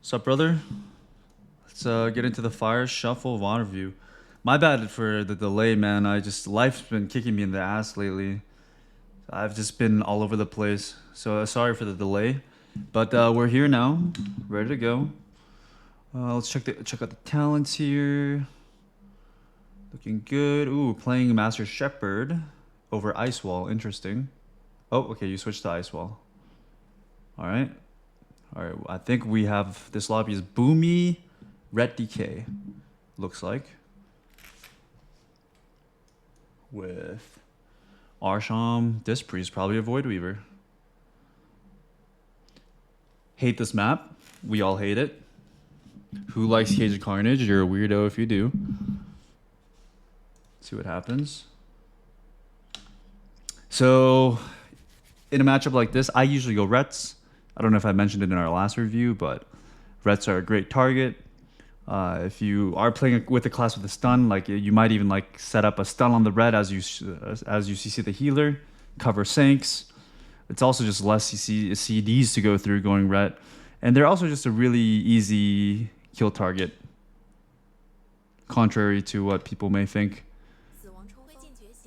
What's up, brother? Let's get into the fire shuffle of honor view. My bad for the delay, man. Life's been kicking me in the ass lately. I've just been all over the place. So sorry for the delay, but we're here now, ready to go. Let's check out the talents here. Looking good. Ooh, playing Master Shepherd over Ice Wall. Interesting. Oh, okay. You switched to Ice Wall. All right. All right. I think we have this lobby is Boomy, Ret DK. Looks like with Arsham, Dispriest, probably a Void Weaver. Hate this map. We all hate it. Who likes Cage of Carnage? You're a weirdo if you do. See what happens. So, in a matchup like this, I usually go Rets. I don't know if I mentioned it in our last review, but Rets are a great target. If you are playing with a class with a stun, like you might even like set up a stun on the red as you CC the healer, cover sinks. It's also just less CDs to go through going red, and they're also just a really easy kill target. Contrary to what people may think,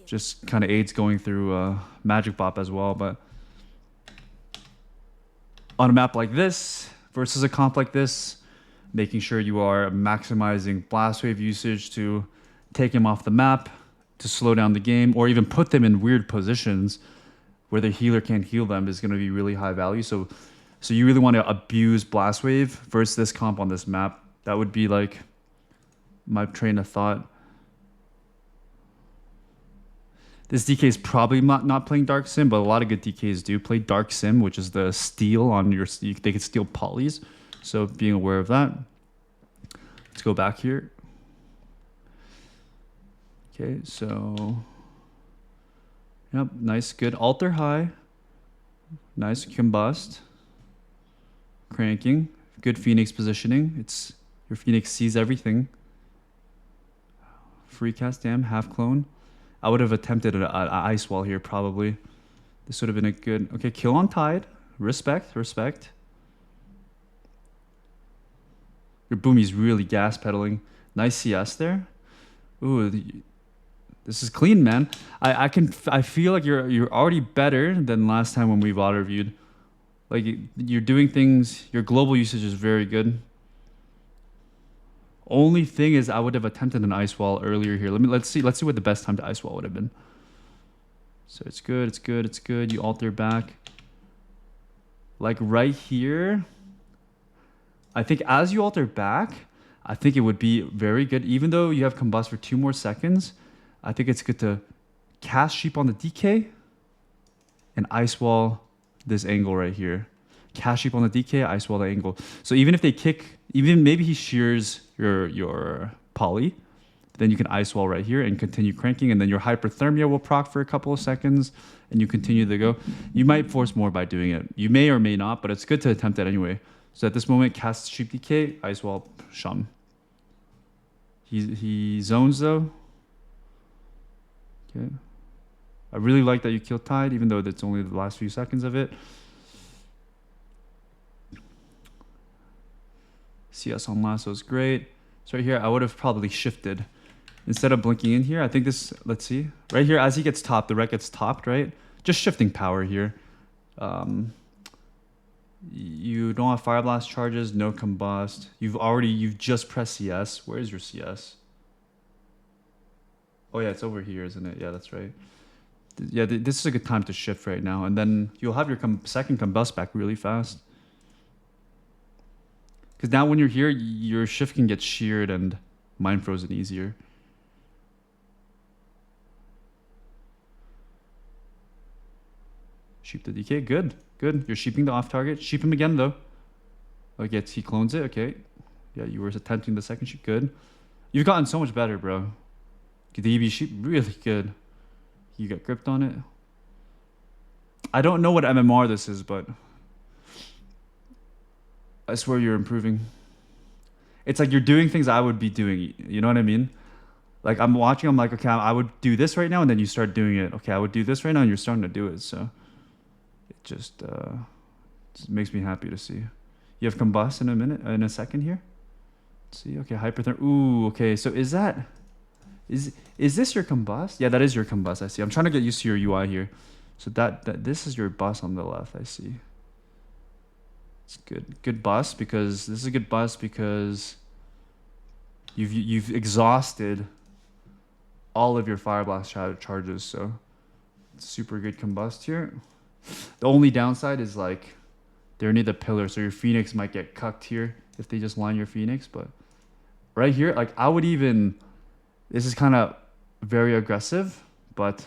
just kind of aids going through Magic Bop as well. But on a map like this versus a comp like this, making sure you are maximizing blast wave usage to take him off the map, to slow down the game, or even put them in weird positions where the healer can't heal them is going to be really high value. So you really want to abuse blast wave versus this comp on this map. That would be like my train of thought. This DK is probably not playing Dark Sim, but a lot of good DKs do play Dark Sim, which is the steal on your. They can steal polys, so being aware of that. Let's go back here. Okay, so yep, nice, good altar high, nice combust, cranking, good Phoenix positioning. It's your Phoenix sees everything. Free cast dam, half clone. I would have attempted an ice wall here probably. This would have been a good. Okay, kill on Tide. Respect. Your Boomy's really gas pedaling. Nice CS there. Ooh, this is clean, man. I feel like you're already better than last time when we've auto reviewed. Like you're doing things. Your global usage is very good. Only thing is, I would have attempted an ice wall earlier here. Let's see what the best time to ice wall would have been. So it's good. You alter back. Like right here, I think as you alter back, I think it would be very good. Even though you have combust for 2 more seconds, I think it's good to cast sheep on the DK and ice wall this angle right here. Cast sheep on the DK, ice wall the angle. So even if they kick, even maybe he shears your poly, then you can ice wall right here and continue cranking, and then your hyperthermia will proc for a couple of seconds, and you continue to go. You might force more by doing it. You may or may not, but it's good to attempt it anyway. So at this moment, cast sheep DK, ice wall shum. He zones though. Okay. I really like that you kill Tide, even though that's only the last few seconds of it. CS on lasso is great. So right here, I would have probably shifted. Instead of blinking in here, I think this, let's see. Right here, as he gets topped, the wreck gets topped, right? Just shifting power here. You don't have Fire Blast charges, no combust. You've just pressed CS. Where is your CS? Oh yeah, it's over here, isn't it? Yeah, that's right. Yeah, this is a good time to shift right now. And then you'll have your second combust back really fast. Because now when you're here, your shift can get sheared and mind frozen easier. Sheep the DK, good. You're sheeping the off target. Sheep him again though. Okay, he clones it, okay. Yeah, you were attempting the second sheep, good. You've gotten so much better, bro. The EB sheep, really good. You got gripped on it. I don't know what MMR this is, but I swear you're improving. It's like you're doing things I would be doing. You know what I mean? Like I'm watching, I'm like, okay, I would do this right now, and then you start doing it. Okay, I would do this right now, and you're starting to do it. So it just makes me happy to see. You have combust in a minute, in a second here. Let's see, okay, hypertherm. Ooh, okay. So is this your combust? Yeah, that is your combust. I see. I'm trying to get used to your UI here. So that this is your bus on the left. I see. It's good bus because this is a good bus because you've exhausted all of your fire blast charges. So it's super good combust here. The only downside is like they're near the pillar, so your Phoenix might get cucked here if they just line your Phoenix. But right here, like I would even, this is kind of very aggressive, but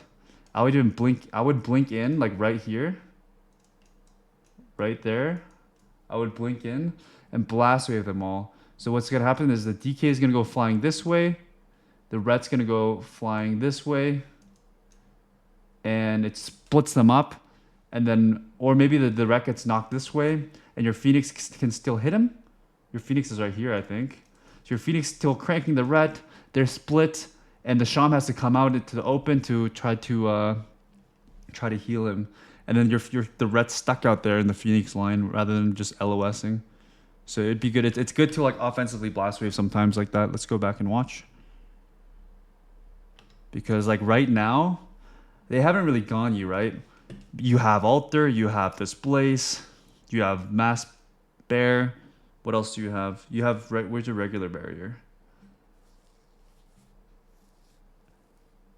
I would even blink. I would blink in like right here, right there. I would blink in and blast wave them all. So what's gonna happen is the DK is gonna go flying this way, the ret's gonna go flying this way, and it splits them up, and then, or maybe the ret gets knocked this way, and your Phoenix can still hit him. Your Phoenix is right here, I think. So your Phoenix still cranking the ret, they're split, and the Sham has to come out into the open to try to heal him. And then the ret's stuck out there in the Phoenix line rather than just LOSing. So it'd be good. It's good to like offensively blast wave sometimes like that. Let's go back and watch. Because like right now, they haven't really gone you, right? You have Alter, you have Displace, you have Mass Bear. What else do you have? You have, where's your regular barrier?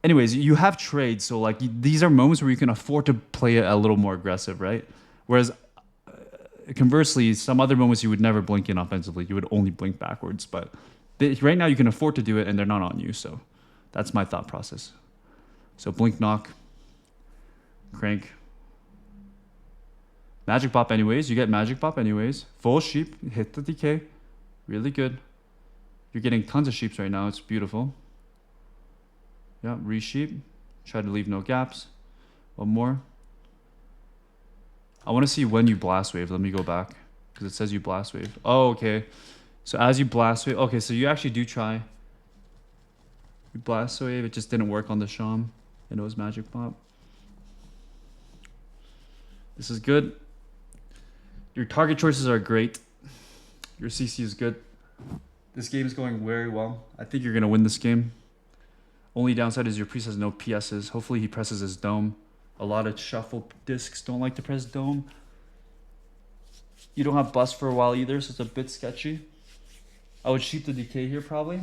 Anyways, you have trades, so like these are moments where you can afford to play it a little more aggressive, right? Whereas conversely, some other moments you would never blink in offensively. You would only blink backwards. But right now you can afford to do it, and they're not on you. So that's my thought process. So blink, knock, crank. Magic Bop anyways. You get Magic Bop anyways. Full sheep. Hit the DK. Really good. You're getting tons of sheeps right now. It's beautiful. Yeah, resheep. Try to leave no gaps. One more. I want to see when you blast wave. Let me go back because it says you blast wave. Oh, okay. So as you blast wave, okay, so you actually do try. You blast wave. It just didn't work on the Sham. And it was Magic Pop. This is good. Your target choices are great. Your CC is good. This game is going very well. I think you're gonna win this game. Only downside is your priest has no PSs. Hopefully he presses his dome. A lot of shuffle discs don't like to press dome. You don't have bust for a while either, so it's a bit sketchy. I would sheep the DK here probably.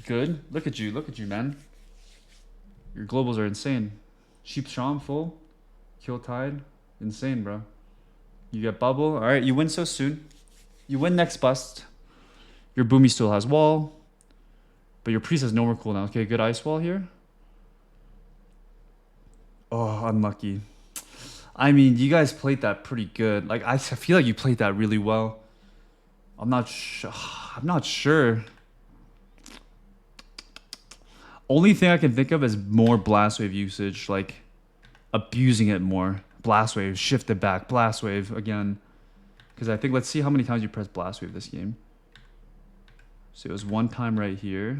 Good. Look at you, man. Your globals are insane. Sheep Sham full. Kill Tide. Insane, bro. You get bubble. Alright, you win so soon. You win next bust. Your Boomy still has wall. But your priest has no more cooldown. Okay, good ice wall here. Oh, unlucky. I mean, you guys played that pretty good. Like, I feel like you played that really well. I'm not sure. Only thing I can think of is more blast wave usage, like abusing it more. Blast wave, shift it back, blast wave again. Because I think, let's see how many times you press blast wave this game. So it was one time right here.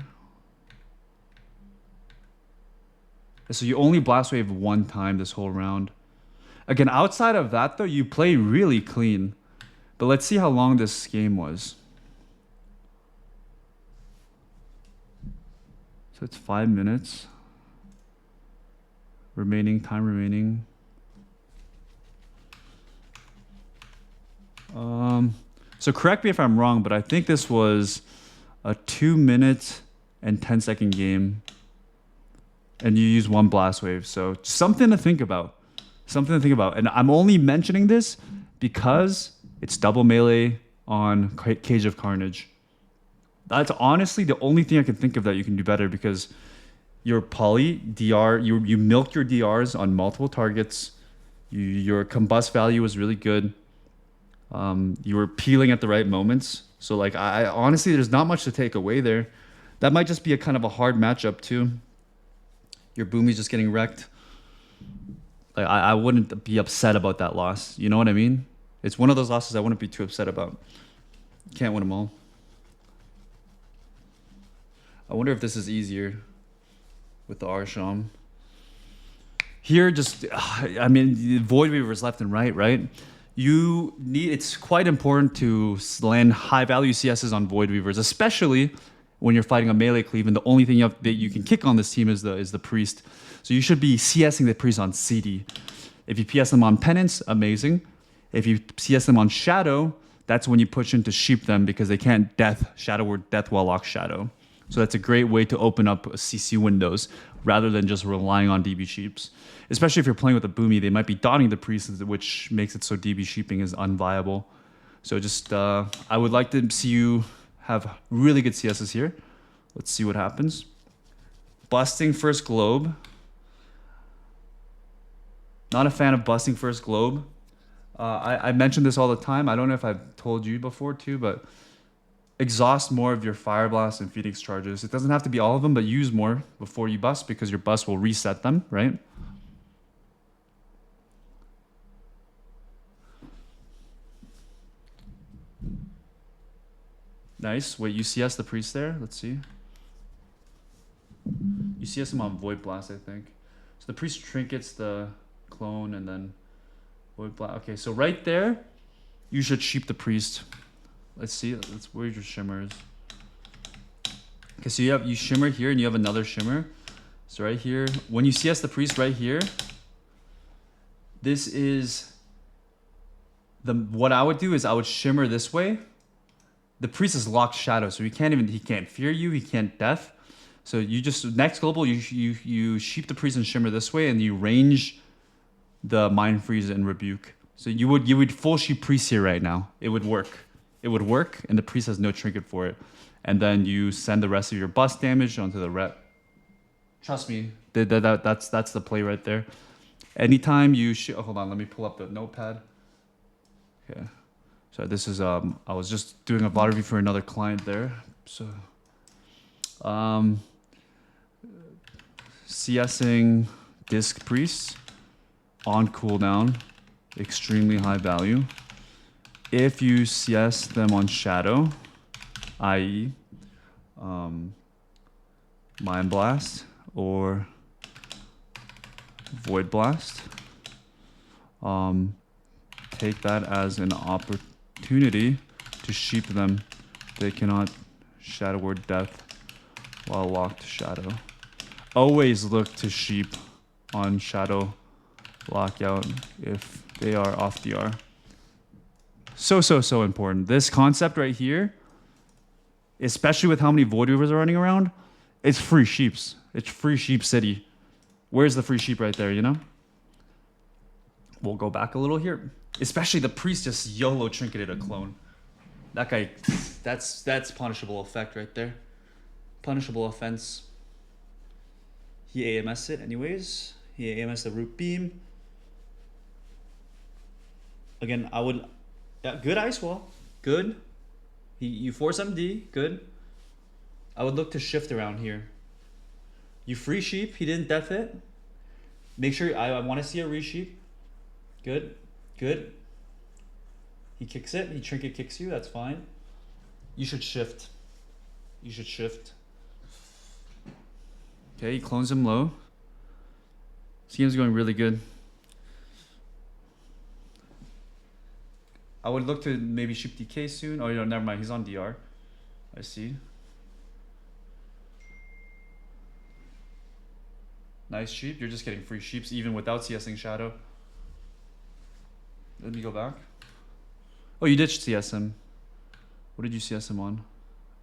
So you only blast wave one time this whole round. Again, outside of that though, you play really clean. But let's see how long this game was. So it's 5 minutes. Time remaining. So correct me if I'm wrong, but I think this was a 2 minute and 10-second game. And you use one blast wave. So something to think about. Something to think about. And I'm only mentioning this because it's double melee on Cage of Carnage. That's honestly the only thing I can think of that you can do better because your poly, DR, you milk your DRs on multiple targets. Your combust value was really good. You were peeling at the right moments. So like I honestly, there's not much to take away there. That might just be a kind of a hard matchup too. Your Boomy's just getting wrecked. Like I wouldn't be upset about that loss. You know what I mean? It's one of those losses I wouldn't be too upset about. Can't win them all. I wonder if this is easier with the Arsham. Here, just, I mean, Void Weavers left and right? It's quite important to land high value CSs on Void Weavers, especially when you're fighting a melee cleave, and the only thing that you can kick on this team is the priest. So you should be CSing the priest on CD. If you PS them on Penance, amazing. If you CS them on Shadow, that's when you push in to sheep them because they can't Shadow Word Death while lock Shadow. So that's a great way to open up CC windows rather than just relying on DB sheeps. Especially if you're playing with a Boomy, they might be dotting the priest, which makes it so DB sheeping is unviable. So just, I would like to see you have really good CSs here. Let's see what happens. Busting first globe. Not a fan of busting first globe. I mention this all the time. I don't know if I've told you before too, but exhaust more of your Fire Blast and Phoenix charges. It doesn't have to be all of them, but use more before you bust because your bust will reset them, right? Nice. Wait, you CS the priest there? Let's see. You CS him on Void Blast, I think. So the priest trinkets the clone and then Void Blast. Okay, so right there, you should sheep the priest. Let's see. Where's your shimmers? Okay, so you shimmer here and you have another shimmer. So right here, when you CS the priest right here, this is what I would do is I would shimmer this way. The priest is locked Shadow, so he can't fear you, he can't death. So you just next global you sheep the priest and shimmer this way, and you range the Mind Freeze and Rebuke. So you would full sheep priest here right now. It would work. It would work, and the priest has no trinket for it. And then you send the rest of your bust damage onto the rep. Trust me, that's the play right there. Anytime you hold on, let me pull up the notepad. Okay. So this is I was just doing a VOD review for another client there. So CSing Disc Priests on cooldown, extremely high value. If you CS them on Shadow, i.e. Mind Blast or Void Blast, take that as an opportunity to sheep them. They cannot Shadow Word Death while locked Shadow. Always look to sheep on Shadow Lockout if they are off DR. So important. This concept right here, especially with how many Void Weavers are running around, it's free sheeps. It's free sheep city. Where's the free sheep right there, you know? We'll go back a little here. Especially the priest just YOLO trinketed a clone. That guy, that's punishable effect right there. Punishable offense. He AMS it anyways. He AMS the root beam. Again, I would, yeah, good ice wall, good. You force MD, good. I would look to shift around here. You free sheep, he didn't death it. Make sure, I want to see a resheep. Good, good. He kicks it, he trinket kicks you, that's fine. You should shift. You should shift. Okay, he clones him low. This game's going really good. I would look to maybe ship DK soon. Oh, no, never mind. He's on DR. I see. Nice sheep. You're just getting free sheeps even without CSing Shadow. Let me go back. Oh, you did CS him. What did you CS him on?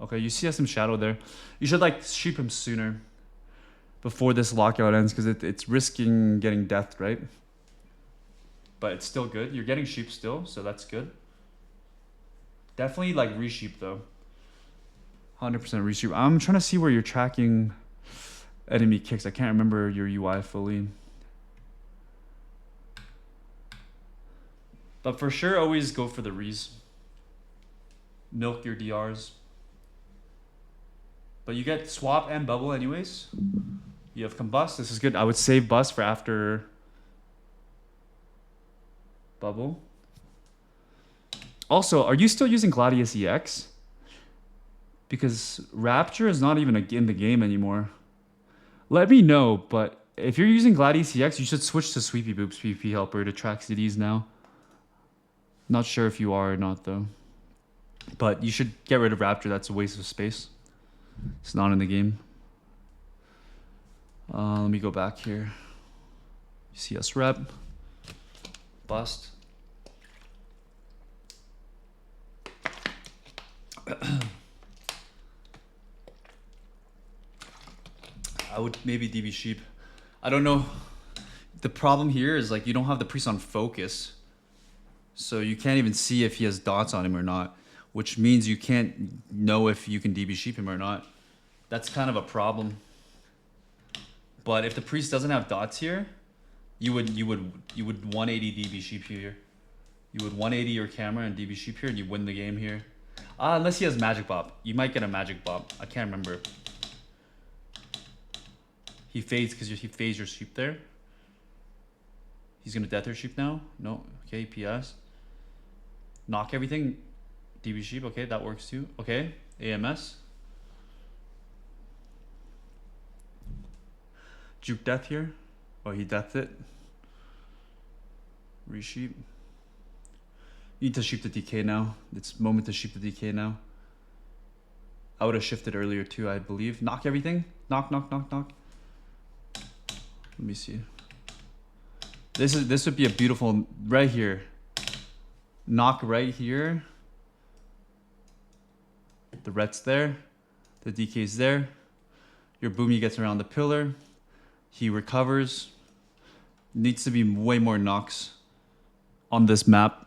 Okay, you CS him Shadow there. You should like sheep him sooner before this lockout ends because it's risking getting deathed, right? But it's still good. You're getting sheep still, so that's good. Definitely like resheep though. 100% resheep. I'm trying to see where you're tracking enemy kicks. I can't remember your UI fully. But for sure, always go for the res. Milk your DRs. But you get swap and bubble anyways. You have combust. This is good. I would save bust for after bubble. Also, are you still using Gladius EX? Because Rapture is not even in the game anymore. Let me know, but if you're using Gladius EX, you should switch to Sweepy Boop's PvP Helper to track CDs now. Not sure if you are or not though. But you should get rid of Raptor. That's a waste of space. It's not in the game. Let me go back here. CS rep. Bust. I would maybe DB sheep. I don't know. The problem here is like you don't have the priest on focus. So you can't even see if he has dots on him or not, which means you can't know if you can DB sheep him or not. That's kind of a problem. But if the priest doesn't have dots here, you would 180 DB sheep here. You would 180 your camera and DB sheep here, and you win the game here. Unless he has magic bop. You might get a magic bop. I can't remember. He fades because he fades your sheep there. He's gonna death your sheep now. No. Okay. PS. Knock everything. DB sheep. Okay, that works too. Okay. AMS. Juke death here. Oh, he deathed it. Resheep. You need to sheep the DK now. It's moment to sheep the DK now. I would have shifted earlier too, I believe. Knock everything. Knock, knock, knock, knock. Let me see. This would be a beautiful right here. Knock right here. The ret's there. The DK's there. Your Boomy gets around the pillar. He recovers. Needs to be way more knocks on this map.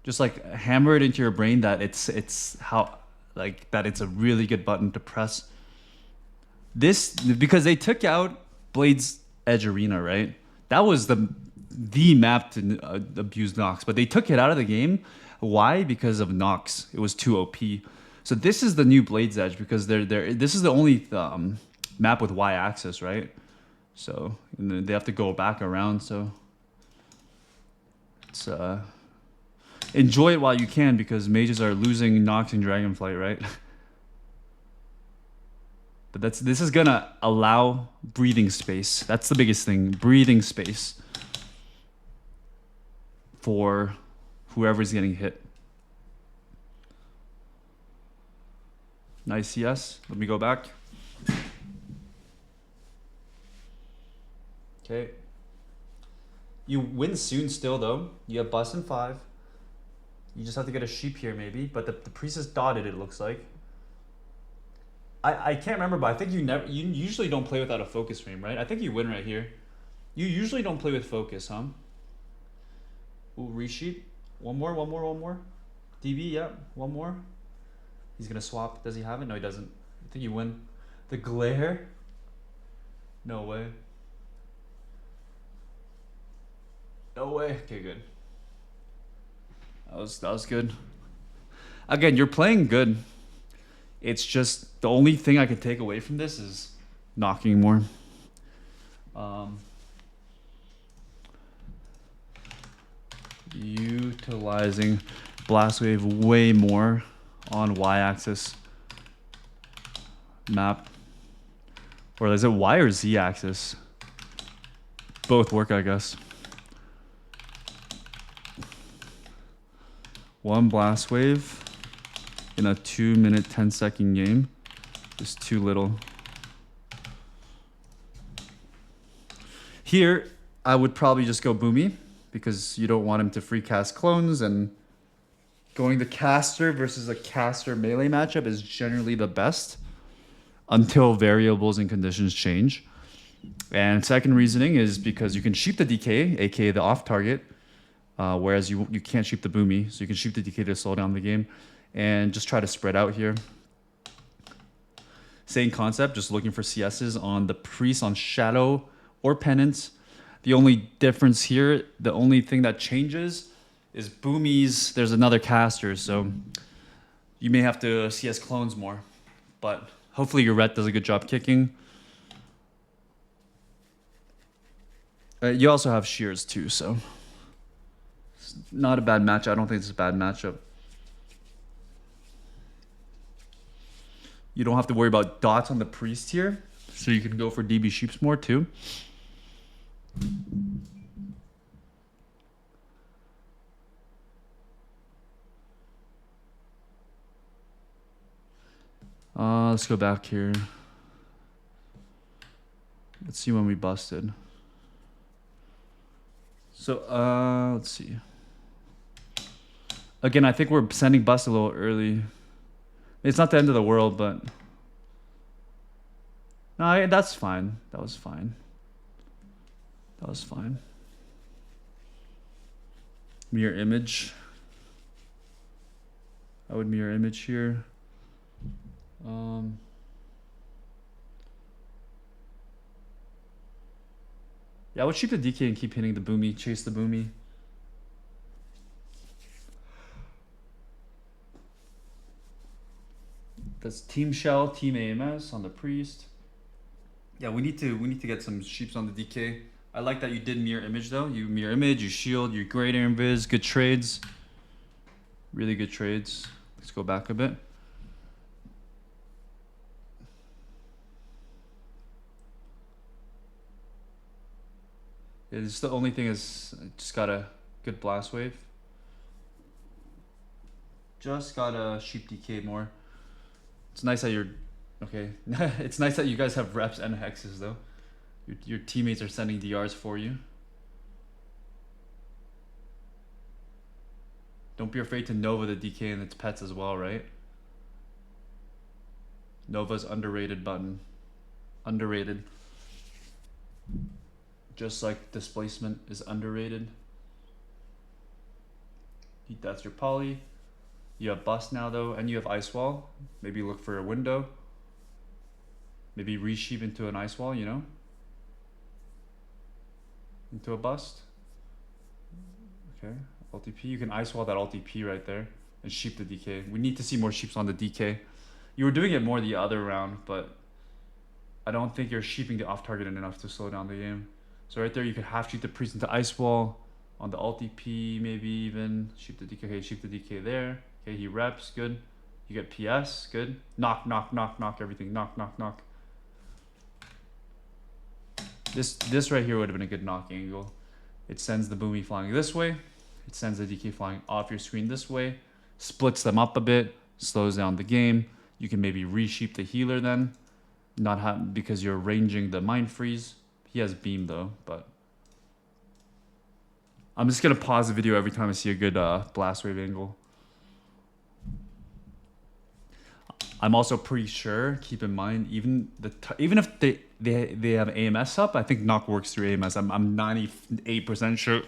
Just like hammer it into your brain that it's how like that it's a really good button to press. This because they took out Blade's Edge Arena, right? That was the map to abuse Nox, but they took it out of the game. Why? Because of Nox. It was too OP. So this is the new Blade's Edge because this is the only map with Y axis, right? So and then they have to go back around. So it's enjoy it while you can because mages are losing Nox and Dragonflight, right? But this is gonna allow breathing space. That's the biggest thing, breathing space for whoever's getting hit. Nice CS. Let me go back. Okay. You win soon still though. You have bust in 5. You just have to get a sheep here maybe, but the priest is dotted, it looks like. I can't remember, but I think you usually don't play without a focus frame, right? I think you win right here. You usually don't play with focus, huh? Ooh, resheep. One more. DB, yeah, one more. He's gonna swap. Does he have it? No, he doesn't. I think you win. The glare? No way. No way. Okay, good. That was good. Again, you're playing good. It's just the only thing I could take away from this is knocking more. Utilizing blast wave way more on y-axis map, or is it y or z-axis? Both work, I guess. One blast wave in a 2-minute 10-second game is too little. Here, I would probably just go Boomy because you don't want him to free cast clones, and going the caster versus a caster melee matchup is generally the best until variables and conditions change. And second reasoning is because you can sheep the DK, aka the off target, whereas you can't sheep the Boomy, so you can sheep the DK to slow down the game. And just try to spread out here. Same concept, just looking for CSs on the priest on Shadow or Penance. The only difference here, the only thing that changes is Boomies. There's another caster, so you may have to CS clones more. But hopefully your ret does a good job kicking. You also have shears too, so it's not a bad match. I don't think it's a bad matchup. You don't have to worry about dots on the priest here. So you can go for DB sheeps more too. Let's go back here. Let's see when we busted. So, let's see. Again, I think we're sending bust a little early. It's not the end of the world, but... No, that's fine. That was fine. That was fine. Mirror image. I would mirror image here. Yeah, I would shoot the DK and keep hitting the boomy, chase the boomy. That's team shell, team AMS on the priest. Yeah, we need to get some sheeps on the DK. I like that you did mirror image though. You mirror image, you shield, you great air invis, good trades. Really good trades. Let's go back a bit. Yeah, this the only thing is just got a good blast wave. Just gotta sheep DK more. It's nice that you're okay. It's nice that you guys have reps and hexes though. Your teammates are sending DRs for you. Don't be afraid to Nova the DK and its pets as well, right? Nova's underrated button. Underrated. Just like displacement is underrated. That's your poly. You have bust now though, and you have ice wall. Maybe look for a window. Maybe resheep into an ice wall, you know? Into a bust. Okay, LTP. You can ice wall that LTP right there and sheep the DK. We need to see more sheeps on the DK. You were doing it more the other round, but I don't think you're sheeping the off target enough to slow down the game. So right there, you could half shoot the priest into ice wall on the LTP, maybe even sheep the DK. Okay, sheep the DK there. Okay, he reps, good. You get PS, good. Knock, knock, knock, knock, everything. Knock, knock, knock. This right here would have been a good knock angle. It sends the boomy flying this way. It sends the DK flying off your screen this way. Splits them up a bit. Slows down the game. You can maybe resheep the healer then. Not because you're ranging the mind freeze. He has beam though, but... I'm just gonna pause the video every time I see a good blast wave angle. I'm also pretty sure, keep in mind, even if they have AMS up, I think knock works through AMS. I'm 98% sure.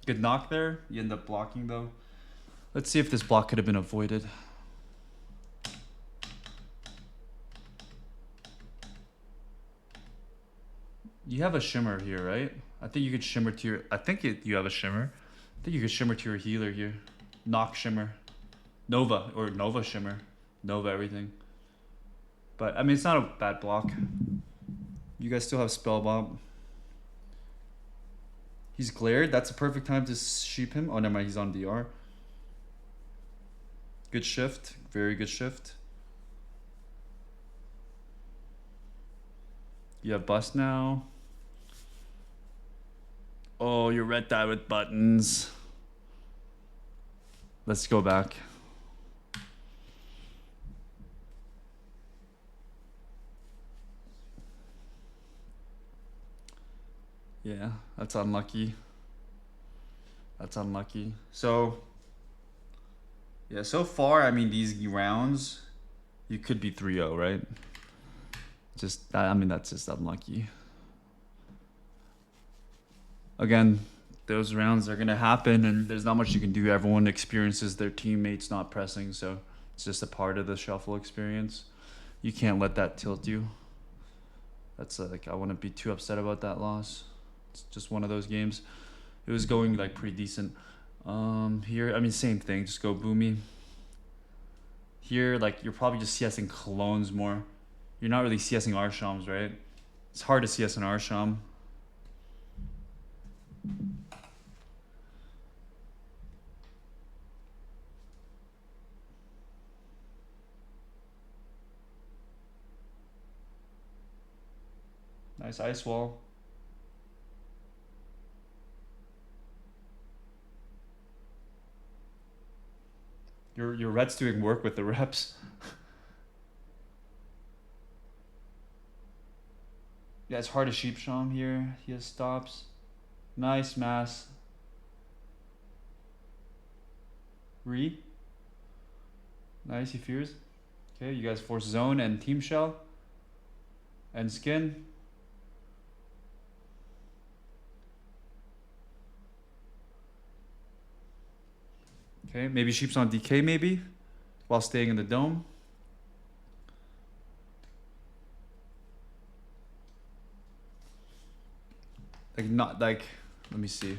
Good knock there. You end up blocking though. Let's see if this block could have been avoided. You have a shimmer here, right? I think you could shimmer to your... you have a shimmer. I think you could shimmer to your healer here. Knock shimmer. Nova, or Nova shimmer. Nova everything. But, I mean, it's not a bad block. You guys still have spell bomb. He's glared. That's a perfect time to sheep him. Oh, never mind. He's on DR. Good shift. Very good shift. You have bust now. Oh, you're red dye with buttons. Let's go back. Yeah, that's unlucky. That's unlucky. So, yeah, so far, I mean, these rounds, you could be 3-0, right? Just, I mean, that's just unlucky. Again, those rounds are going to happen, and there's not much you can do. Everyone experiences their teammates not pressing, so it's just a part of the shuffle experience. You can't let that tilt you. That's like, I wouldn't be too upset about that loss. It's just one of those games. It was going like pretty decent. Here, I mean, same thing. Just go boomy. Here, like, you're probably just CSing clones more. You're not really CSing Arshams, right? It's hard to CS an Arsham. Nice ice wall. Your red's doing work with the reps. Yeah, it's hard to sheep shom here. He has stops. Nice mass. Re. Nice, he fears. Okay, you guys force zone and team shell. And skin. Okay, maybe sheep's on DK maybe. While staying in the dome. Like not like, let me see.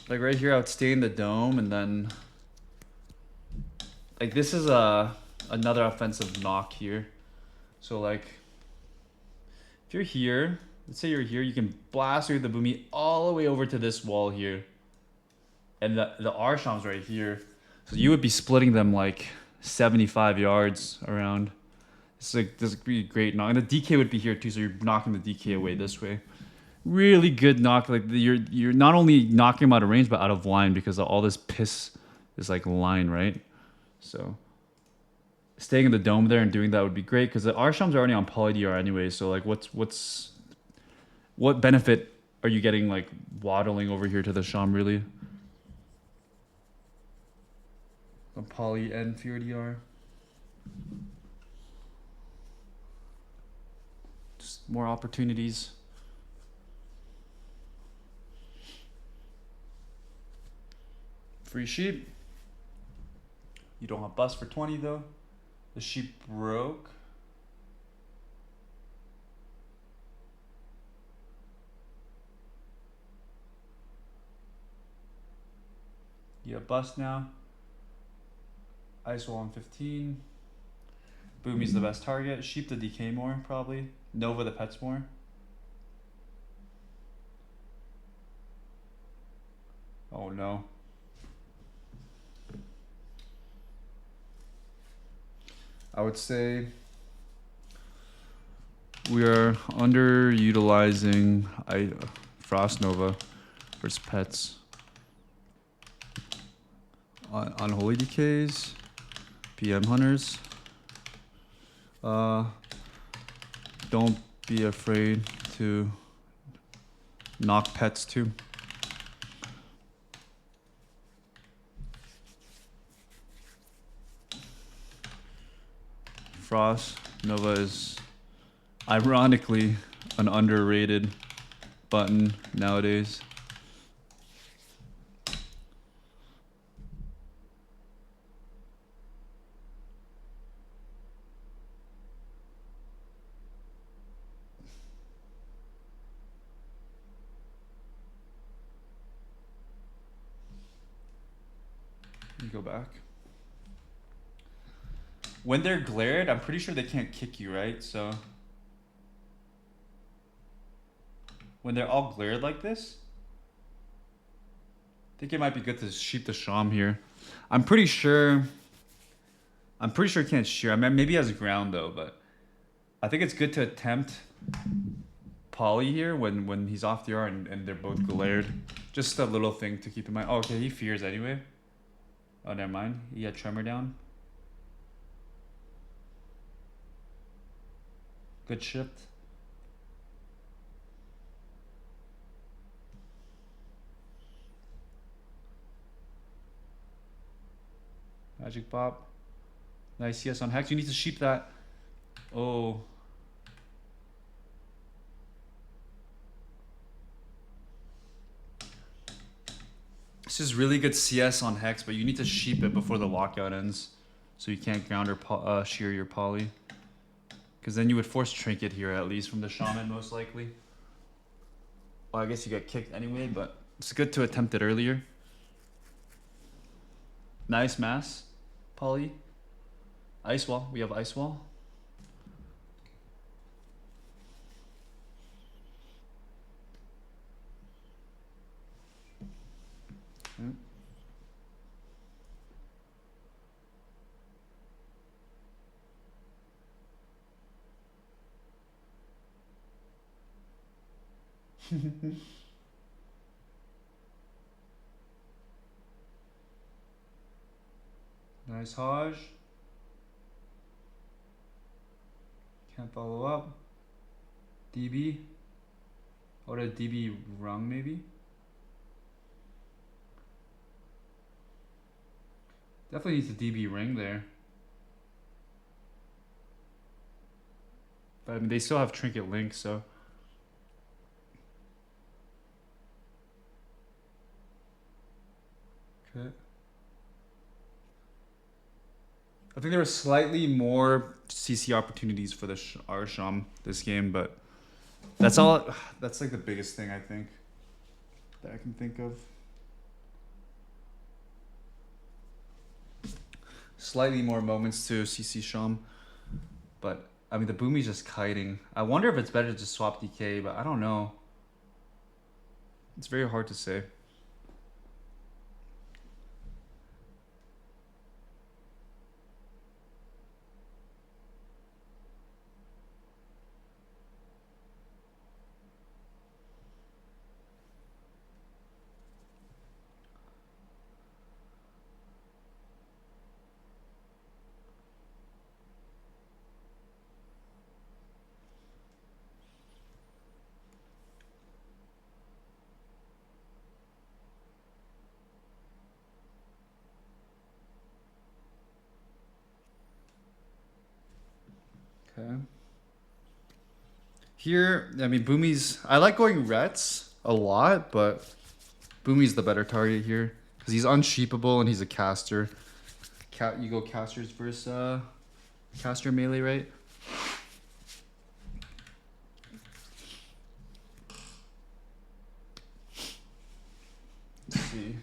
Like right here, I would stay in the dome and then, like this is another offensive knock here. So like, if you're here, let's say you're here, you can blast through the boomy all the way over to this wall here. And the Arsham's right here. So you would be splitting them like 75 yards around. This would be a great knock. And the DK would be here too, so you're knocking the DK away this way. Really good knock. Like you're not only knocking him out of range, but out of line because all this piss is like line, right? So staying in the dome there and doing that would be great because the Arsham's are already on poly DR anyway. So like, what benefit are you getting like waddling over here to the Sham really? On poly and Fear DR. Just more opportunities. Free sheep. You don't have bust for 20 though. The sheep broke. You have bust now. Ice wall on 15. Boomy's the best target. Sheep the DK more, probably. Nova the pets more. Oh no. I would say we are underutilizing Frost Nova versus pets. On Holy DKs, PM Hunters. Don't be afraid to knock pets too. Frost Nova is ironically an underrated button nowadays. Go back. When they're glared, I'm pretty sure they can't kick you, right? So when they're all glared like this, I think it might be good to sheep the Sham here. I'm pretty sure it can't shear. I mean, maybe he has ground though, but I think it's good to attempt poly here when he's off the R and they're both glared. Just a little thing to keep in mind. Oh, okay, he fears anyway. Oh, never mind. He had tremor down. Good shift. Magic pop. Nice CS on Hex. You need to sheep that. Oh. This is really good CS on Hex, but you need to sheep it before the lockout ends. So you can't ground or shear your poly. Because then you would force Trinket here at least from the Shaman most likely. Well, I guess you get kicked anyway, but it's good to attempt it earlier. Nice mass. Poly. Ice wall. We have ice wall. Nice Haj. Can't follow up. DB. Or a DB rung maybe? Definitely needs a DB ring there. But I mean, they still have Trinket Link, so. Okay. I think there were slightly more CC opportunities for the Arsham this game, but that's all. That's like the biggest thing I think that I can think of. Slightly more moments to CC Sham, but I mean the Boomy's just kiting. I wonder if it's better to just swap DK, but I don't know. It's very hard to say. Okay. Here, I mean, Boomy's... I like going Rets a lot, but Boomy's the better target here. Because he's unsheepable and he's a caster. You go casters versus caster melee, right? Let's see.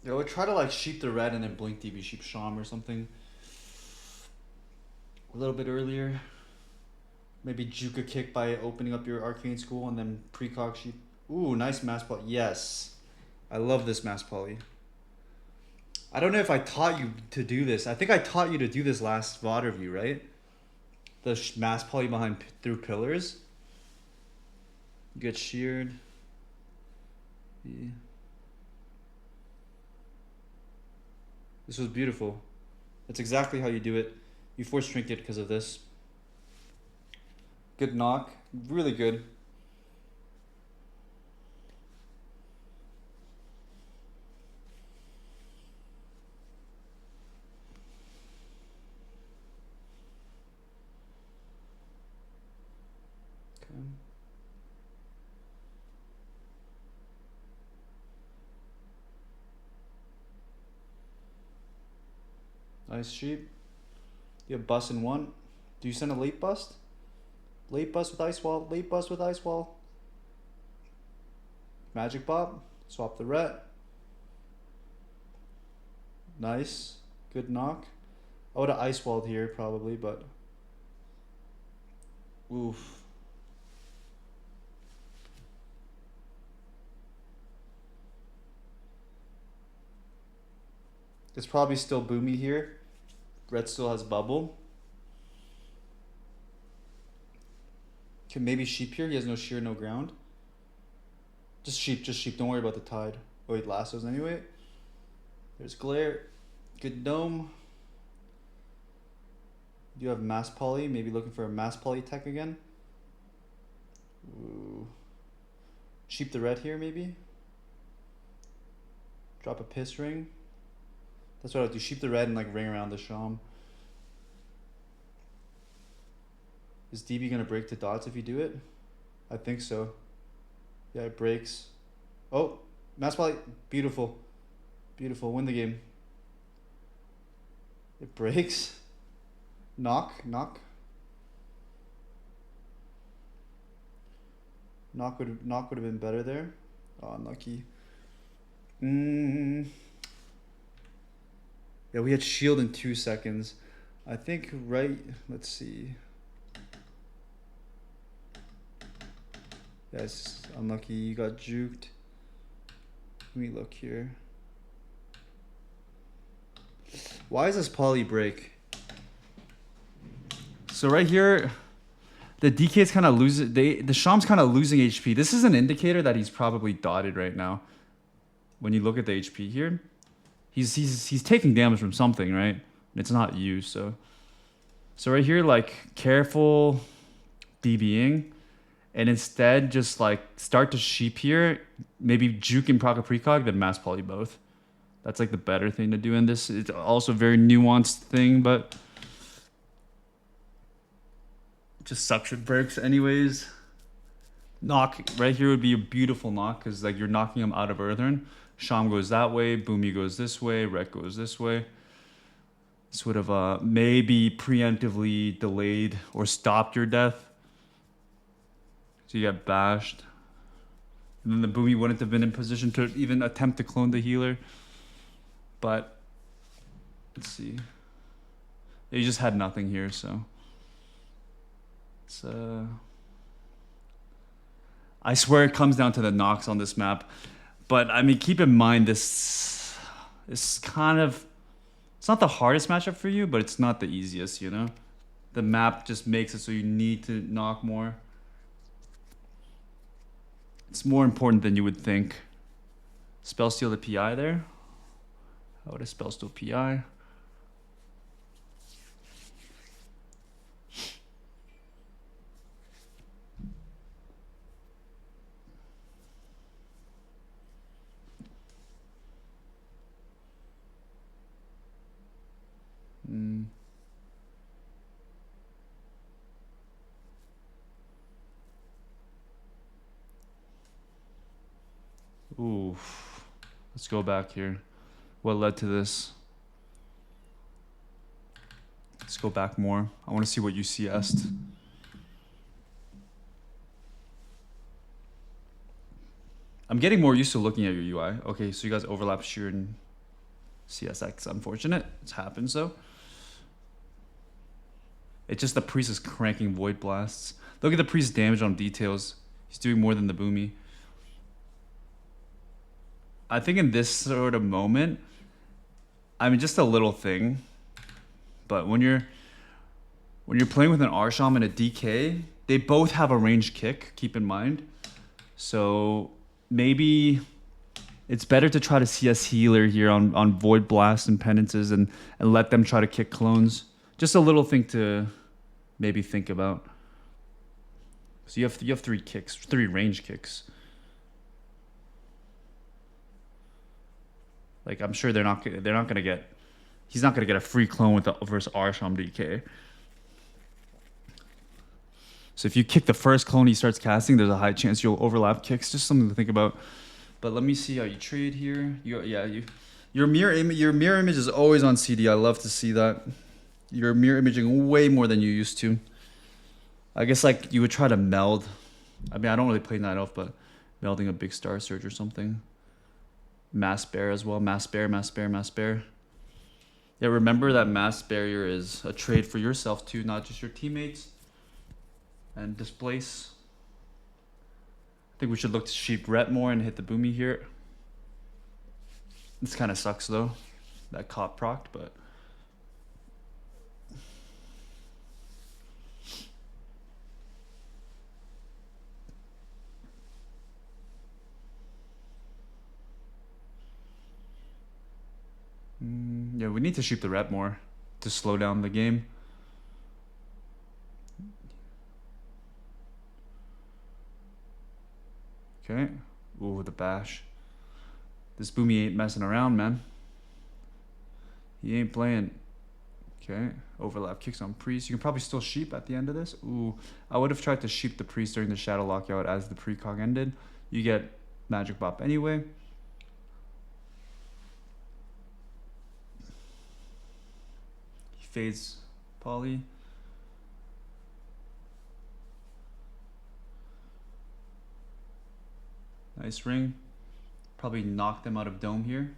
Yeah, I would try to like sheep the red and then blink DB sheep Sham or something. A little bit earlier. Maybe juke a kick by opening up your arcane school and then precog sheep. Ooh, nice mass poly. Yes. I love this mass poly. I don't know if I taught you to do this. I think I taught you to do this last VOD review, right? The mass poly behind through pillars. You get sheared. Yeah. This was beautiful. That's exactly how you do it. You force trinket because of this. Good knock. Really good. Okay. Nice sheep. You have bust in one. Do you send a late bust? Late bust with ice wall. Late bust with ice wall. Magic Bob. Swap the ret. Nice. Good knock. I would have ice walled here probably, but oof. It's probably still Boomy here. Red still has bubble. Can maybe sheep here. He has no shear, no ground. Just sheep, just sheep. Don't worry about the tide. Oh, he lassos anyway. There's glare. Good dome. You have mass poly. Maybe looking for a mass poly tech again. Ooh. Sheep the red here maybe. Drop a piss ring. That's what I'll do. Sheep the red and like ring around the Sham. Is DB gonna break to dots if you do it? I think so. Yeah, it breaks. Oh, mass poly. Beautiful. Beautiful. Win the game. It breaks. Knock. Knock. Knock would have been better there. Oh, unlucky. It Yeah, we had shield in 2 seconds. I think right. Let's see. That's unlucky. You got juked. Let me look here. Why is this poly break? So right here, the DK is kind of losing. The Sham's kind of losing HP. This is an indicator that he's probably dotted right now. When you look at the HP here, he's taking damage from something, right? It's not you, so right here, like careful DBing, and instead just like start to sheep here. Maybe juke and proc a precog, then mass poly both. That's like the better thing to do in this. It's also a very nuanced thing, but just suction breaks anyways. Knock right here would be a beautiful knock because like you're knocking him out of Earthern. Sham goes that way, Boomy goes this way, Rek goes this way. This would have maybe preemptively delayed or stopped your death. So you got bashed. And then the Boomy wouldn't have been in position to even attempt to clone the healer. But let's see. You just had nothing here, so it's I swear it comes down to the knocks on this map. But I mean, keep in mind this is kind of, it's not the hardest matchup for you, but it's not the easiest, you know? The map just makes it so you need to knock more. It's more important than you would think. Spell steal the PI there. How would I spell steal PI? Ooh, let's go back here. What led to this? Let's go back more. I want to see what you CS'd. I'm getting more used to looking at your UI. Okay, so you guys overlap shear and CSX. Unfortunate. It's happens though. It's just the priest is cranking void blasts. Look at the priest's damage on details. He's doing more than the Boomy. I think in this sort of moment, I mean, just a little thing, but when you're playing with an Arsham and a DK, they both have a ranged kick, keep in mind. So maybe it's better to try to CS healer here on Void Blast and Penances and let them try to kick clones. Just a little thing to maybe think about. So you have 3 kicks, 3 range kicks. Like I'm sure they're not gonna get. He's not gonna get a free clone with the versus Arsham DK. So if you kick the first clone he starts casting, there's a high chance you'll overlap kicks. Just something to think about. But let me see how you trade here. Your mirror image is always on CD. I love to see that. You're mirror imaging way more than you used to. I guess like you would try to meld. I mean I don't really play Night Elf, but melding a big Star Surge or something. Mass Bear as well. Mass Bear, Mass Bear, Mass Bear. Yeah, remember that Mass Barrier is a trade for yourself too, not just your teammates. And Displace. I think we should look to sheep Ret more and hit the Boomy here. This kind of sucks though. That cop procced, but... yeah, we need to shoot the rep more to slow down the game. Okay. Ooh, the bash. This Boomy ain't messing around, man. He ain't playing. Okay. Overlap kicks on Priest. You can probably still sheep at the end of this. Ooh, I would have tried to sheep the Priest during the Shadow Lockout as the precog ended. You get Magic Bop anyway. Fades poly. Nice ring. Probably knock them out of dome here.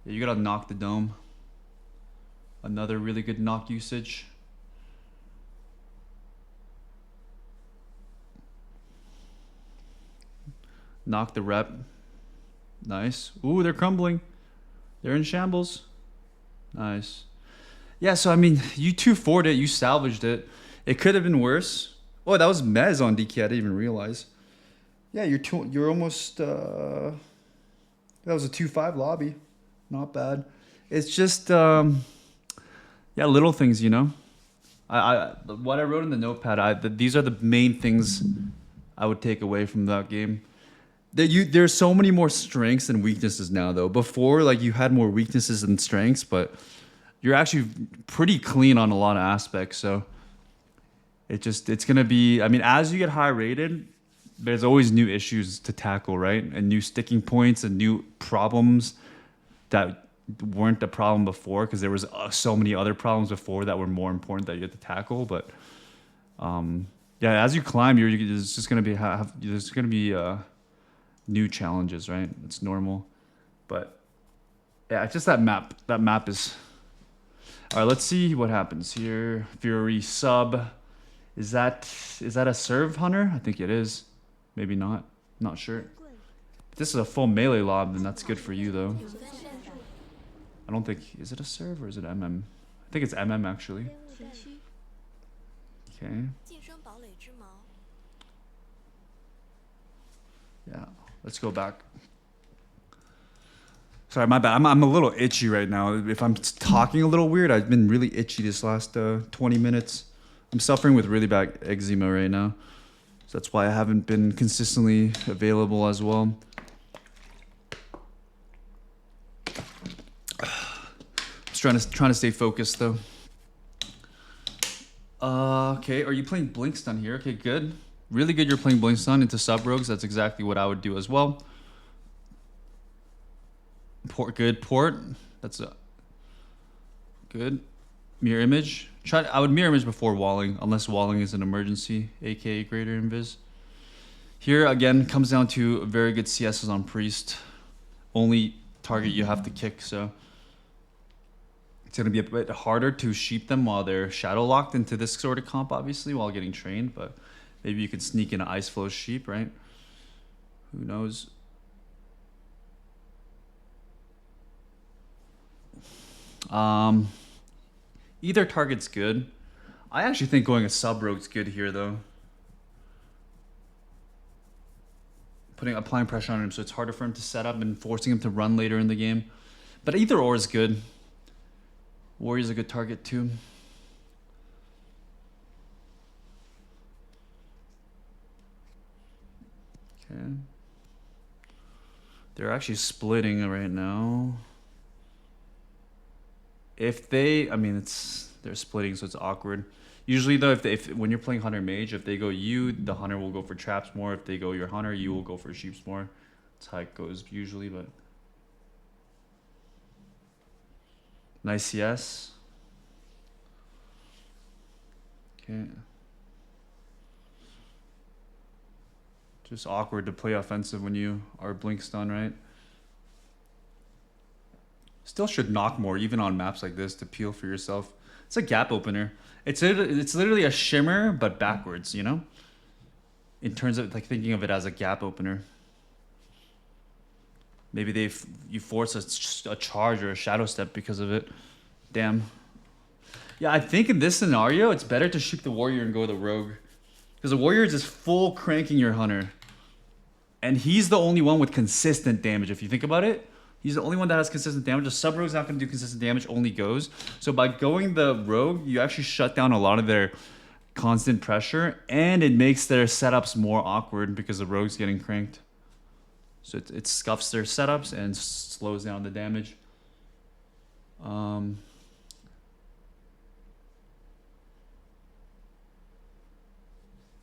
Yeah, you gotta knock the dome. Another really good knock usage. Knock the rep. Nice. Ooh, they're crumbling. They're in shambles. Nice. Yeah, so I mean, you 2-4'd it, you salvaged it. It could have been worse. Oh, that was Mez on DK. I didn't even realize. Yeah, you're almost. That was a 2-5 lobby. Not bad. It's just yeah, little things, you know. What I wrote in the notepad. These are the main things I would take away from that game. There's so many more strengths than weaknesses now, though. Before, like, you had more weaknesses than strengths, but you're actually pretty clean on a lot of aspects. So it's gonna be. I mean, as you get high rated, there's always new issues to tackle, right? And new sticking points and new problems that weren't a problem before, because there was so many other problems before that were more important that you had to tackle. But yeah, as you climb, there's just gonna be there's gonna be new challenges, right? It's normal. But yeah, it's just that map. That map is. All right, let's see what happens here. Fury sub. Is that a serve hunter? I think it is. Maybe not. Not sure. If this is a full melee lob, then that's good for you, though. I don't think... Is it a serve or is it MM? I think it's MM, actually. Okay. Yeah. Let's go back. Sorry, my bad. I'm a little itchy right now. If I'm talking a little weird, I've been really itchy this last 20 minutes. I'm suffering with really bad eczema right now. So that's why I haven't been consistently available as well. Just trying to stay focused though. Okay, are you playing Blink Stun here? Okay, good. Really good you're playing Blink Stun into sub rogues. That's exactly what I would do as well. Good port. That's a good. Mirror image. I would mirror image before walling, unless walling is an emergency, aka greater invis. Here again comes down to very good CSs on priest. Only target you have to kick, so it's gonna be a bit harder to sheep them while they're shadow locked into this sort of comp, obviously, while getting trained. But maybe you could sneak in an ice flow sheep, right? Who knows? Either target's good. I actually think going a sub rogue's good here though. Applying pressure on him so it's harder for him to set up and forcing him to run later in the game. But either or is good. Warrior's a good target too. Okay. They're actually splitting right now. If they, I mean, they're splitting, so it's awkward. Usually, though, if when you're playing Hunter Mage, if they go you, the Hunter will go for traps more. If they go your Hunter, you will go for sheeps more. That's how it goes usually, but nice CS. Okay. Just awkward to play offensive when you are blink stun, right? Still should knock more, even on maps like this, to peel for yourself. It's a gap opener. It's literally a shimmer, but backwards, you know? In terms of like thinking of it as a gap opener. Maybe you force a charge or a shadow step because of it. Damn. Yeah, I think in this scenario, it's better to shoot the warrior and go the rogue. Because the warrior is just full cranking your hunter. And he's the only one with consistent damage, if you think about it. He's the only one that has consistent damage. A sub rogue's not going to do consistent damage, only goes. So by going the rogue, you actually shut down a lot of their constant pressure, and it makes their setups more awkward because the rogue's getting cranked. So it scuffs their setups and slows down the damage.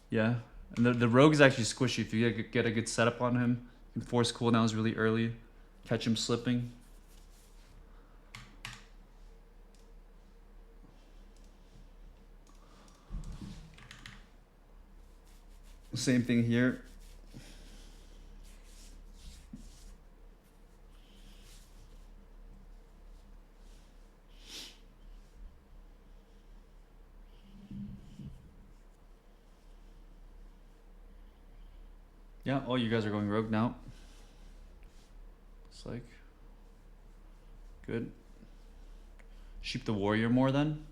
Yeah, and the rogue is actually squishy. If you get a good setup on him, you can force cooldowns really early. Catch him slipping. Same thing here. Yeah, oh, you guys are going rogue now. Looks like. Good. Sheep the warrior more then.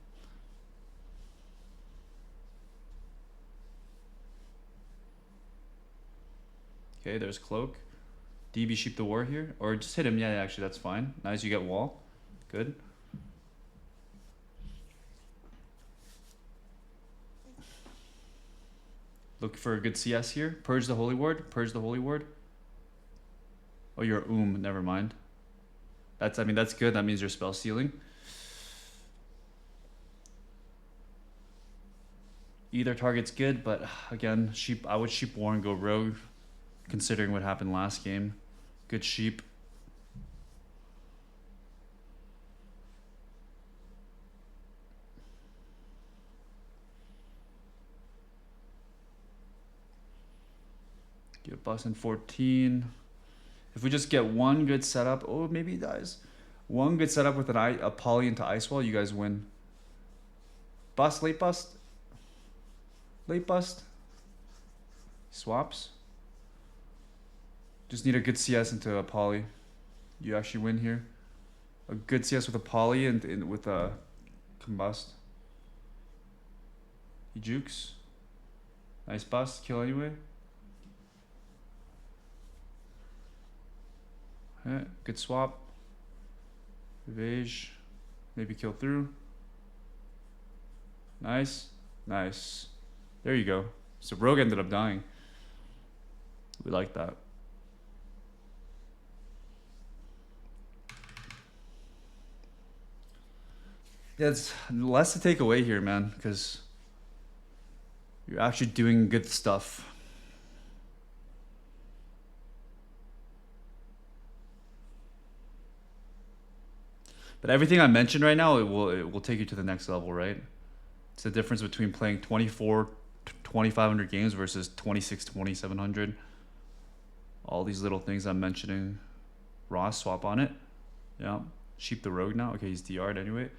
Okay, there's cloak. DB sheep the war here. Or just hit him. Yeah, actually, that's fine. Nice, you get wall. Good. Look for a good CS here. Purge the holy ward. Purge the holy ward. Oh, you're never mind. That's, I mean, that's good. That means you're spell stealing. Either target's good, but again, sheep. I would sheep war and go rogue, considering what happened last game. Good sheep. Get bust in 14. If we just get one good setup, oh, maybe he dies. One good setup with a poly into ice wall, you guys win. Bust, late bust. Late bust. Swaps. Just need a good CS into a poly. You actually win here. A good CS with a poly and with a combust. He jukes. Nice bust. Kill anyway. Yeah, good swap. Evage. Maybe kill through. Nice. Nice. There you go. So rogue ended up dying. We like that. Yeah, it's less to take away here, man, because you're actually doing good stuff. But everything I mentioned right now, it will take you to the next level, right? It's the difference between playing 2,500 games versus 2,700. All these little things I'm mentioning. Ross, swap on it. Yeah. Sheep the rogue now. Okay, he's DR'd anyway.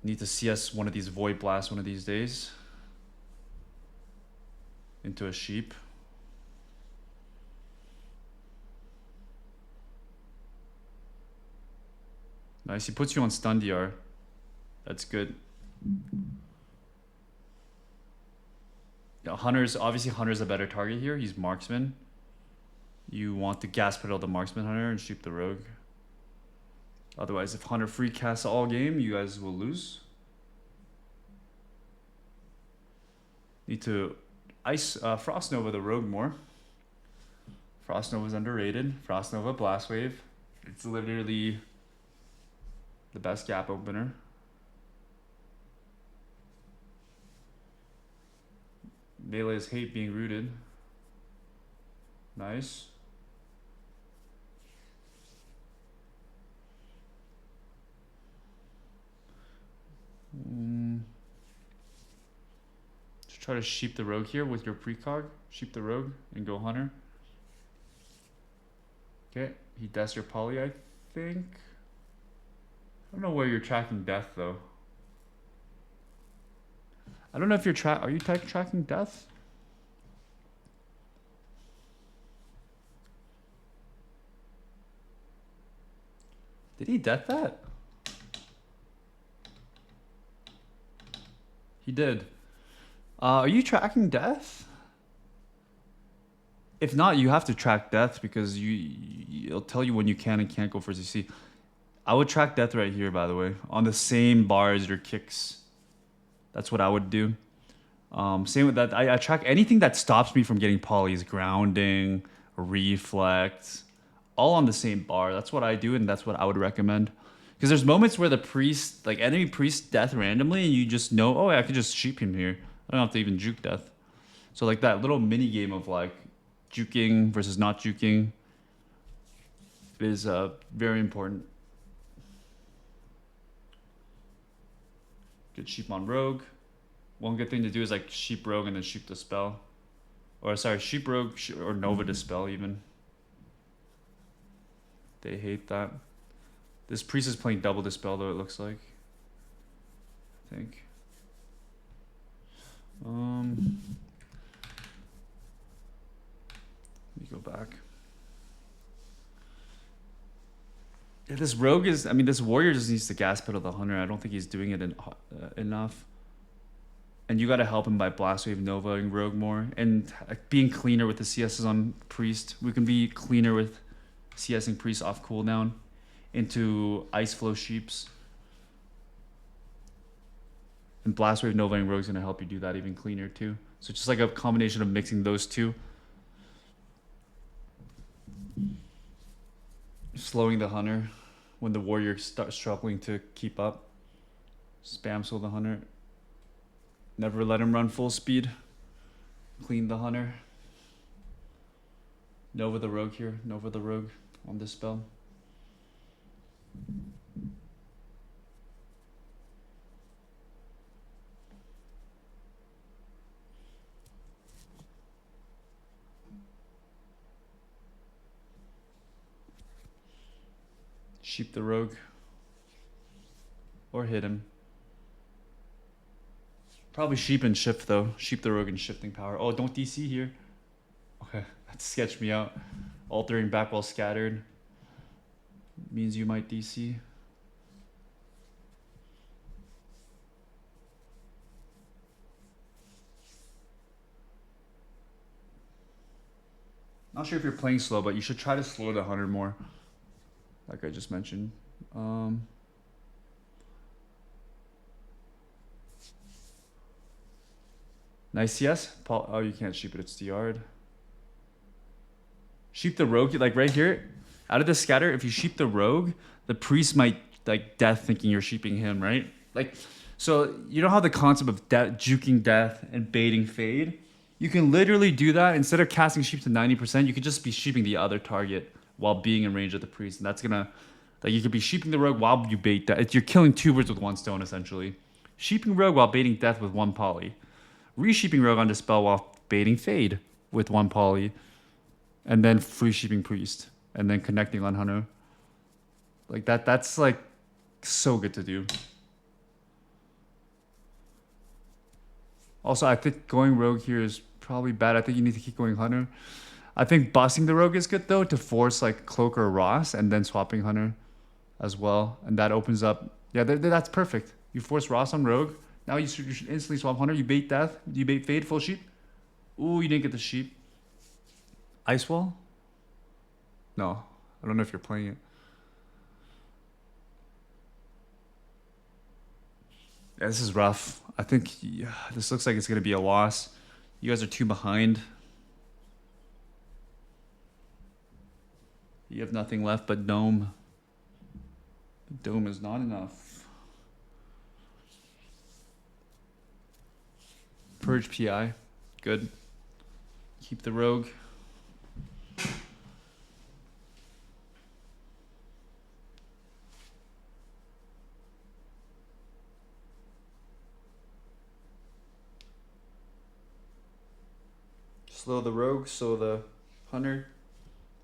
Need to CS one of these void blasts one of these days. Into a sheep. Nice. He puts you on stun DR. That's good. Yeah, Hunter's a better target here. He's marksman. You want to gas pedal the marksman hunter and shoot the rogue. Otherwise, if Hunter free casts all game, you guys will lose. Need to ice Frost Nova the rogue more. Frost Nova is underrated. Frost Nova Blast Wave. It's literally the best gap opener. Melee's hate being rooted. Nice. Just try to sheep the rogue here with your precog. Sheep the rogue and go hunter. Okay, he does your poly, I think. I don't know where you're tracking death though. I don't know if you're are you tracking death? Did he death that? He did. Are you tracking death? If not, you have to track death because it'll tell you when you can and can't go for CC. I would track death right here, by the way, on the same bar as your kicks. That's what I would do. Same with that. I track anything that stops me from getting polys, grounding, reflect, all on the same bar. That's what I do, and that's what I would recommend. Because there's moments where the priest, like enemy priest death randomly, and you just know, oh, I could just sheep him here. I don't have to even juke death. So like that little mini game of like juking versus not juking is very important. Good sheep on rogue. One good thing to do is like sheep rogue and then sheep dispel. Or sorry, sheep rogue or Nova dispel even. They hate that. This priest is playing double dispel though, it looks like. I think. back. Yeah, this rogue is. I mean, this warrior just needs to gas pedal the hunter. I don't think he's doing it enough. And you got to help him by blast wave novaing rogue more and being cleaner with the CSs on priest. We can be cleaner with CSing priest off cooldown into ice flow sheeps. And blast wave novaing rogue is gonna help you do that even cleaner too. So just like a combination of mixing those two. Slowing the hunter when the warrior starts struggling to keep up. Spam slow the hunter. Never let him run full speed. Clean the hunter. Nova the rogue here. Nova the rogue on this spell. Sheep the rogue. Or hit him. Probably sheep and shift though. Sheep the rogue and shifting power. Oh, don't DC here. Okay, that sketched me out. Altering back while scattered. Means you might DC. Not sure if you're playing slow, but you should try to slow the hunter more. Like I just mentioned. Nice CS. Paul, oh, you can't sheep it. It's DR'd. Sheep the rogue. Like right here, out of the scatter, if you sheep the rogue, the priest might like death thinking you're sheeping him, right? Like, so you know how the concept of juking death and baiting fade? You can literally do that. Instead of casting sheep to 90%, you could just be sheeping the other target while being in range of the priest. And that's gonna, like, you could be sheeping the rogue while you bait death. You're killing two birds with one stone, essentially. Sheeping rogue while baiting death with one poly. Resheeping rogue on dispel while baiting fade with one poly. And then free sheeping priest. And then connecting on hunter. Like that's like so good to do. Also, I think going rogue here is probably bad. I think you need to keep going hunter. I think bossing the rogue is good though, to force like cloak or Ross and then swapping hunter as well. And that opens up, yeah, that's perfect. You force Ross on rogue. Now you should instantly swap hunter. You bait death. You bait fade full sheep. Ooh, you didn't get the sheep. Ice wall? No, I don't know if you're playing it. Yeah, this is rough. I think this looks like it's gonna be a loss. You guys are two behind. You have nothing left but dome. Dome is not enough. Purge PI. Good. Keep the rogue. Slow the rogue, slow the hunter.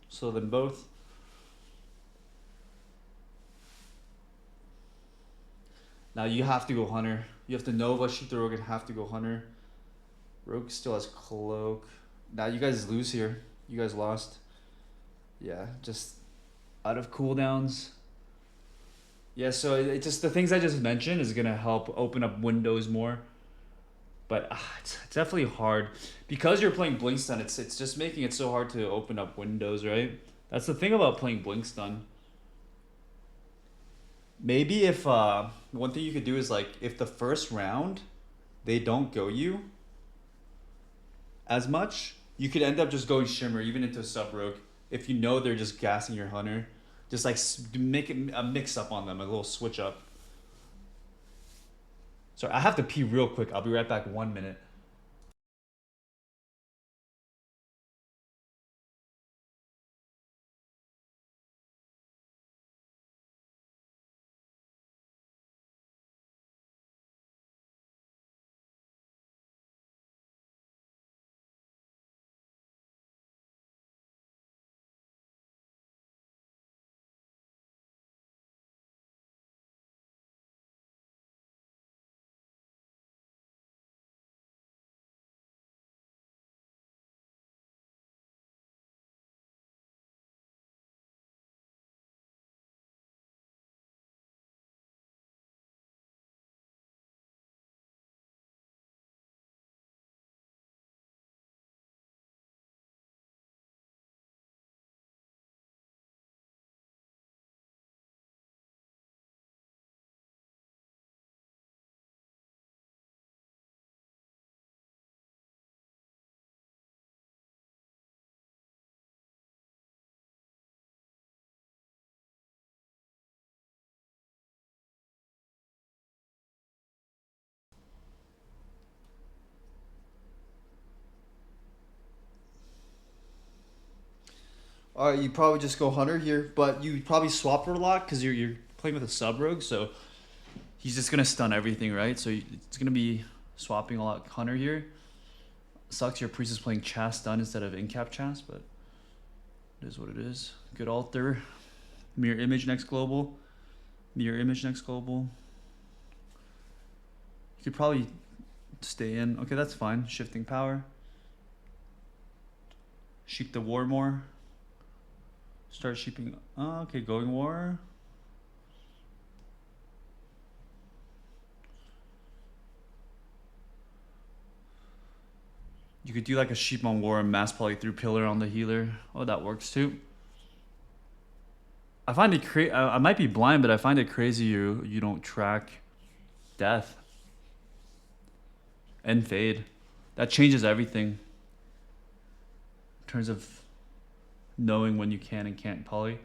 Slow them both. Now you have to go hunter. You have to Nova, shoot the rogue, and have to go hunter. Rogue still has cloak. Now you guys lose here. You guys lost. Yeah, just out of cooldowns. Yeah, so it just the things I just mentioned is gonna help open up windows more. But it's definitely hard because you're playing blink stun. It's just making it so hard to open up windows, right? That's the thing about playing blink stun. Maybe if one thing you could do is like if the first round they don't go you as much, you could end up just going shimmer even into sub rogue if you know they're just gassing your hunter. Just like make it a mix up on them, a little switch up. Sorry, I have to pee real quick. I'll be right back. 1 minute. You probably just go Hunter here, but you probably swap it a lot because you're playing with a sub rogue, so he's just gonna stun everything, right? So it's gonna be swapping a lot Hunter here. Sucks your priest is playing Chast stun instead of in-cap Chast, but it is what it is. Good altar. Mirror image next global. Mirror image next global. You could probably stay in. Okay, that's fine. Shifting power. Sheep the war more. Start sheeping. Oh, okay, going war. You could do like a sheep on war and mass poly through pillar on the healer. Oh, that works too. I find it I might be blind, but I find it crazy you don't track death and fade. That changes everything in terms of knowing when you can and can't poly.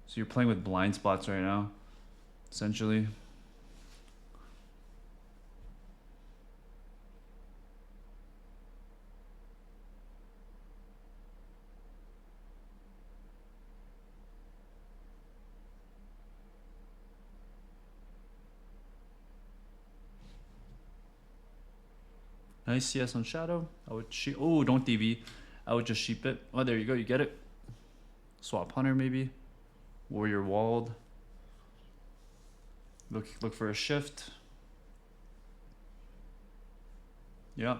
So you're playing with blind spots right now, essentially. Nice CS on Shadow. I would sheep. Oh, don't DB. I would just sheep it. Oh, there you go. You get it. Swap Hunter maybe. Warrior walled. Look for a shift. Yeah.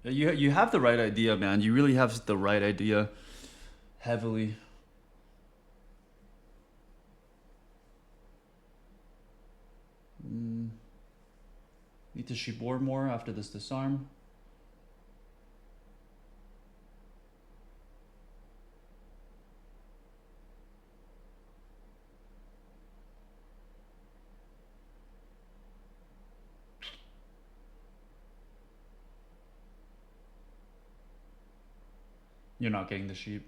You have the right idea, man. You really have the right idea. Heavily. Need to sheep war more after this disarm. You're not getting the sheep.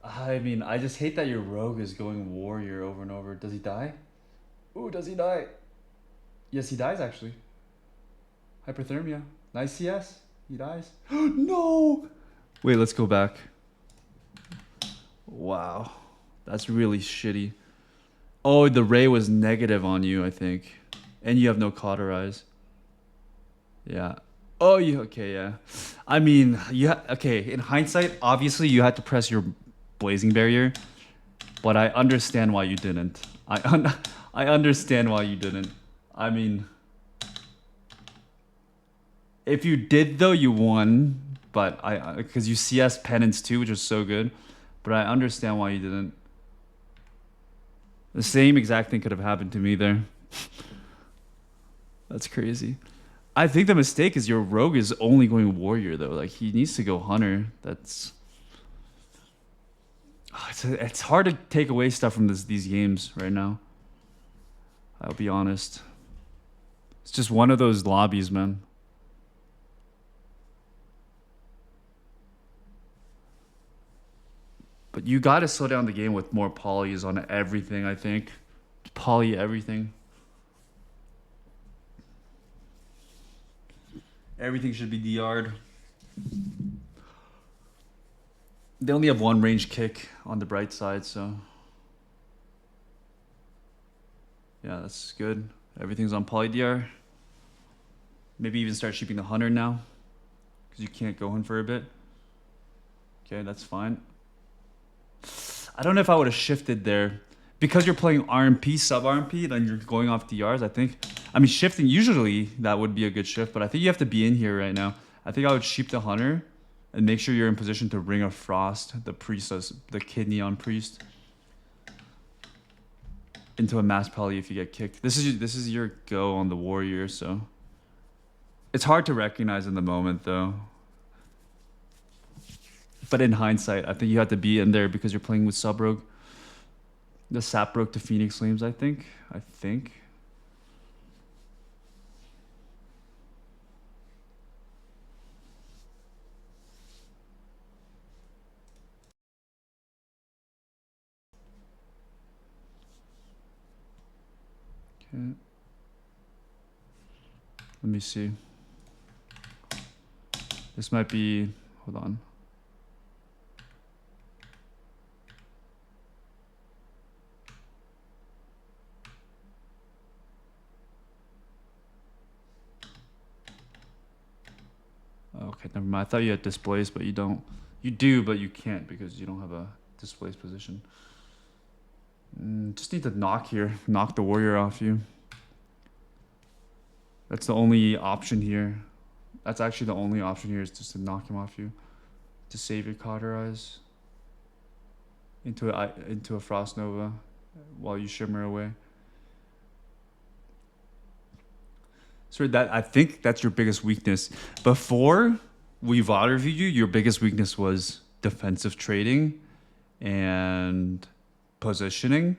I mean, I just hate that your rogue is going warrior over and over. Does he die? Ooh, does he die? Yes, he dies actually. Hyperthermia. Nice CS. He dies. No! Wait, let's go back. Wow. That's really shitty. Oh, the ray was negative on you, I think. And you have no cauterize. Yeah. Oh, you okay? Yeah. I mean, okay. In hindsight, obviously you had to press your blazing barrier, but I understand why you didn't. I understand why you didn't. I mean, if you did though, you won. But because you CS penance too, which was so good. But I understand why you didn't. The same exact thing could have happened to me there. That's crazy. I think the mistake is your rogue is only going warrior though. Like he needs to go hunter. That's it's hard to take away stuff from these games right now. I'll be honest. It's just one of those lobbies, man. But you got to slow down the game with more polys on everything, I think. Poly everything. Everything should be DR'd. They only have one range kick on the bright side, so... Yeah, that's good. Everything's on poly DR. Maybe even start sheeping the hunter now. Because you can't go in for a bit. Okay, that's fine. I don't know if I would have shifted there. Because you're playing RMP, sub-RMP, then you're going off DRs, I think. I mean, shifting, usually that would be a good shift, but I think you have to be in here right now. I think I would sheep the hunter and make sure you're in position to Ring of Frost, the priest, the kidney on priest. Into a mass poly if you get kicked. This is your go on the warrior, so... It's hard to recognize in the moment, though. But in hindsight, I think you have to be in there because you're playing with sub-rogue. The sap rogue to Phoenix Flames, I think. Okay. Let me see. This might be, hold on. Okay, never mind. I thought you had displays, but you don't. You do, but you can't because you don't have a displays position. Just need to knock here. Knock the warrior off you. That's the only option here. That's actually the only option here is just to knock him off you. To save your cauterize. Into a Frost Nova while you shimmer away. So I think that's your biggest weakness. Before we VOD reviewed you, your biggest weakness was defensive trading and positioning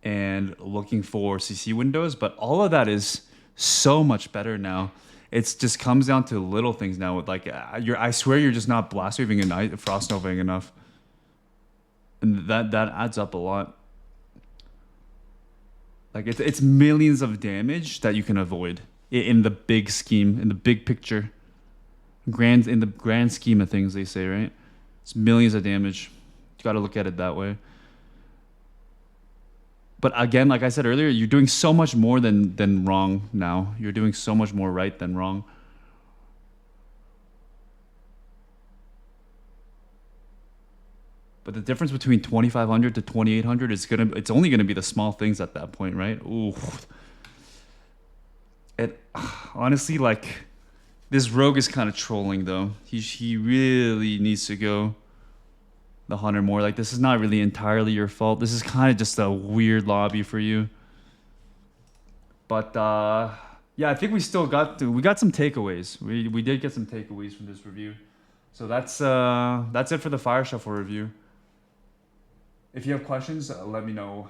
and looking for CC windows. But all of that is so much better now. It just comes down to little things now. Like I swear you're just not blast waving and Frost Novaing enough. And that adds up a lot. Like it's millions of damage that you can avoid in the big scheme, in the big picture, in the grand scheme of things. They say, right? It's millions of damage. You got to look at it that way. But again, like I said earlier, you're doing so much more than wrong now. You're doing so much more right than wrong. But the difference between 2,500 to 2,800 is it's only gonna be the small things at that point, right? Ooh. It honestly, like, this rogue is kind of trolling though. He really needs to go the 100 more. Like, this is not really entirely your fault. This is kind of just a weird lobby for you. But yeah, I think we still got some takeaways. We did get some takeaways from this review. So that's it for the Fire Shuffle review. If you have questions, let me know.